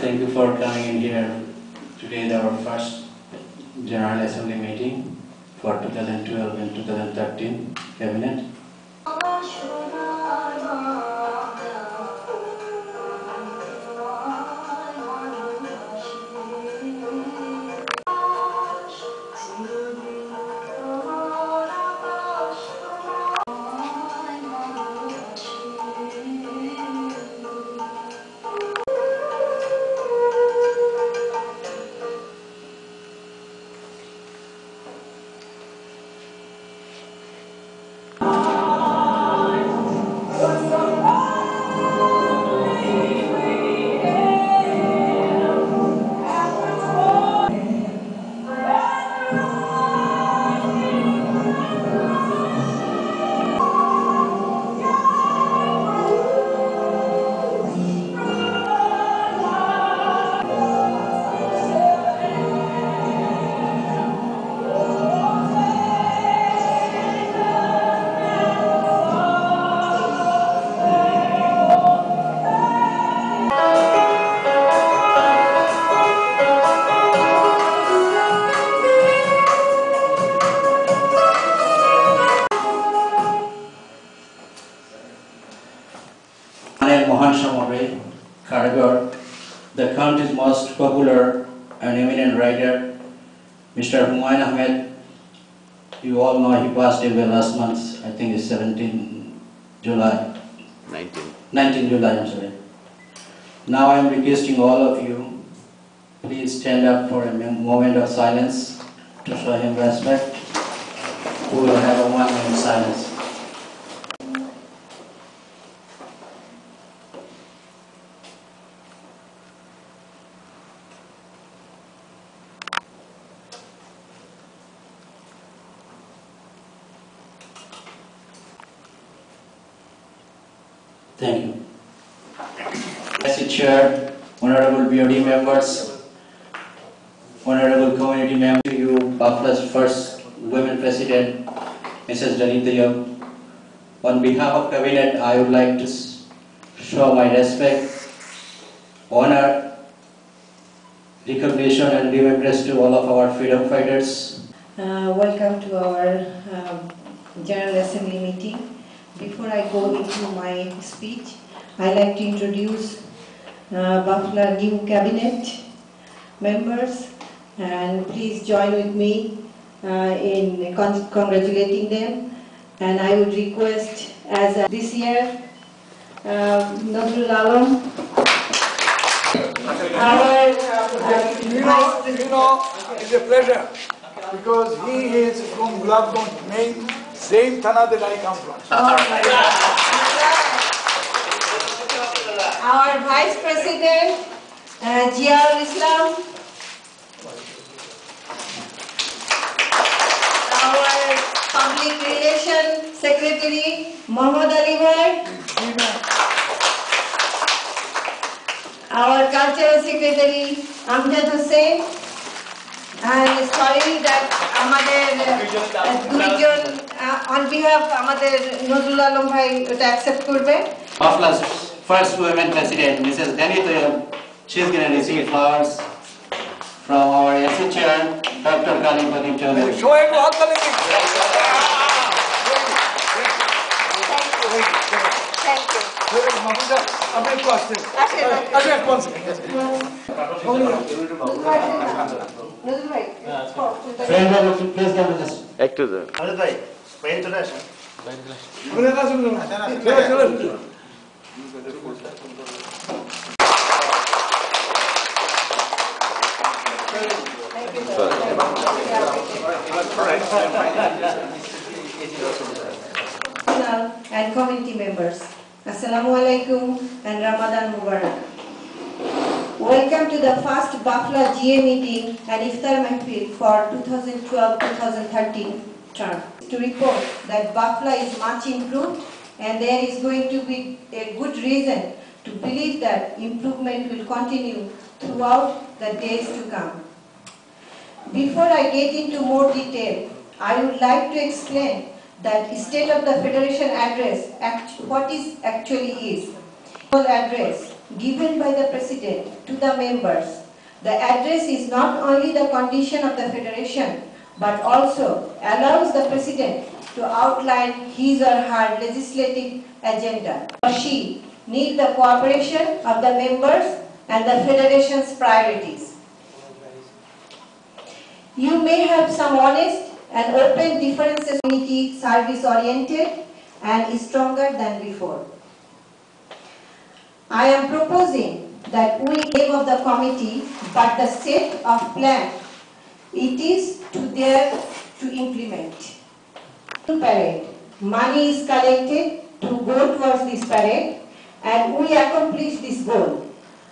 Thank you for coming in here. Today is our first General Assembly meeting for 2012 and 2013 cabinet. The country's most popular and eminent writer, Mr. Humayun Ahmed. You all know he passed away last month. I think it's 17 July. 19 July, I'm sorry. Now I am requesting all of you, please stand up for a moment of silence to show him respect. We will have a 1 minute silence. Thank you. As Chair, Honorable BOD members, Honorable Community members, to you, Bufla's first women President, Mrs. Danita. On behalf of Cabinet, I would like to show my respect, honor, recognition and remembrance to all of our freedom fighters. Welcome to our General Assembly meeting. Before I go into my speech, I like to introduce Bufla new cabinet members, and please join with me in congratulating them. And I would request, as this year, Nazrul Alam, our Vice President. It's a pleasure because he is from Gulabganj, main same Thana that I come from. Our Vice President, Jiaul Islam. Our Public Relations Secretary, Mohammad Ali Bhai. Our Cultural Secretary, Amjad Hussain. And sorry that on behalf of Nazrul Alam Bhai to accept kurbe. Bufla's first women President, Mrs. Danita. She is going to receive flowers from our SC Chair, Dr. Kalim Chaudhary. Show him all the Thank you. And community members, Assalamu alaikum and Ramadan Mubarak. Welcome to the first Bufla GA meeting and Iftar Mahfil for 2012-2013 term. To report that Bufla is much improved and there is going to be a good reason to believe that improvement will continue throughout the days to come. Before I get into more detail, I would like to explain that State of the Federation address what is actually is. Address given by the President to the members. The address is not only the condition of the Federation, but also allows the President to outline his or her legislative agenda. She needs the cooperation of the members and the Federation's priorities. You may have some honest and open differences, community service oriented and stronger than before. I am proposing that we name of the committee, but the set of plan it is there to implement. Parade. Money is collected to go towards this parade and we accomplish this goal.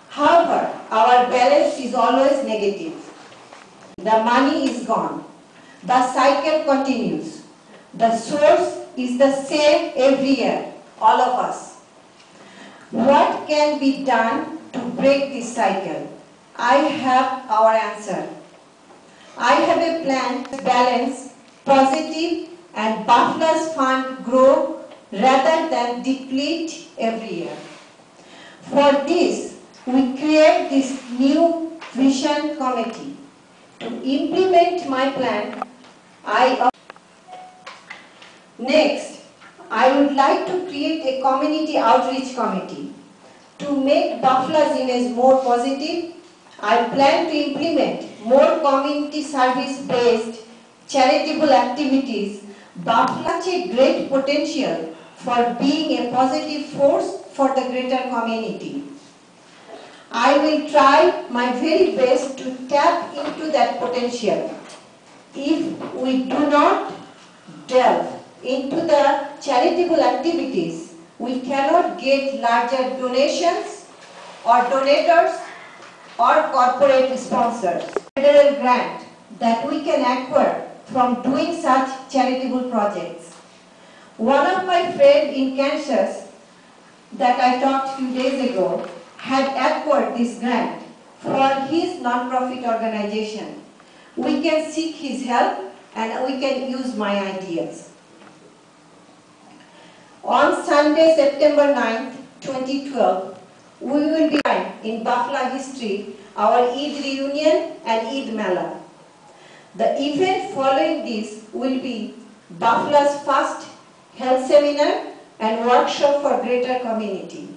However, our balance is always negative. The money is gone. The cycle continues. The source is the same every year, all of us. What can be done to break this cycle? I have our answer. I have a plan to balance, positive, and Bufla's fund grow rather than deplete every year. For this, we create this new vision committee. To implement my plan, Next, I would like to create a community outreach committee. To make Bufla's image more positive, I plan to implement more community service-based charitable activities. Bufla has a great potential for being a positive force for the greater community. I will try my very best to tap into that potential. If we do not delve into the charitable activities, we cannot get larger donations or donators or corporate sponsors. Federal grant that we can acquire from doing such charitable projects. One of my friends in Kansas that I talked 2 days ago had acquired this grant for his non-profit organization. We can seek his help and we can use my ideas. On Sunday, September 9th, 2012, we will be in Bufla history our Eid reunion and Eid Mela. The event following this will be Bufla's first health seminar and workshop for greater community,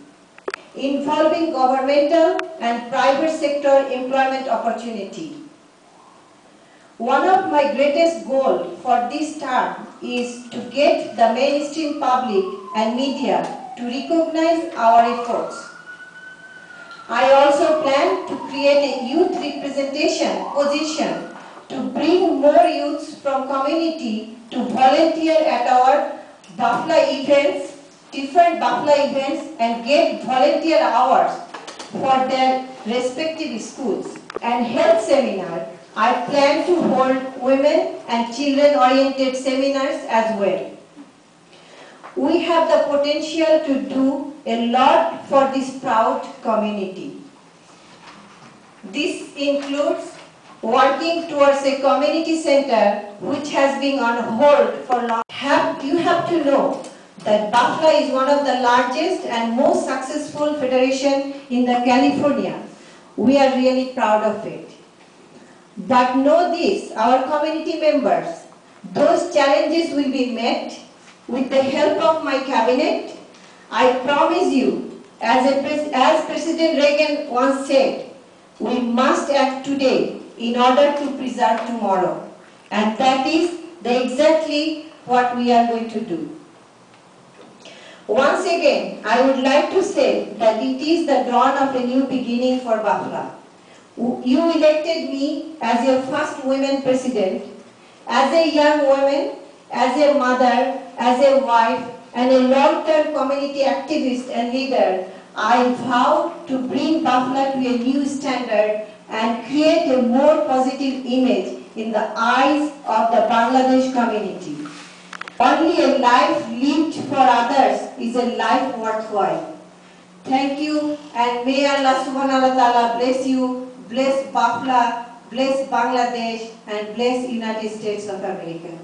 involving governmental and private sector employment opportunity. One of my greatest goals for this term is to get the mainstream public and media to recognize our efforts. I also plan to create a youth representation position to bring more youths from community to volunteer at our Bufla events, different Bufla events, and get volunteer hours for their respective schools. And health seminar, I plan to hold women and children oriented seminars as well. We have the potential to do a lot for this proud community. This includes working towards a community center which has been on hold for long. You have to know that Bufla is one of the largest and most successful federation in the California. We are really proud of it. But know this, our community members, those challenges will be met with the help of my cabinet. I promise you, as President Reagan once said, we must act today in order to preserve tomorrow. And that is exactly what we are going to do. Once again, I would like to say that it is the dawn of a new beginning for Bufla. You elected me as your first women president. As a young woman, as a mother, as a wife, and a long-term community activist and leader, I vow to bring Bufla to a new standard and create a more positive image in the eyes of the Bangladesh community. Only a life lived for others is a life worthwhile. Thank you, and may Allah subhanahu wa ta'ala bless you, bless Bufla, bless Bangladesh, and bless United States of America.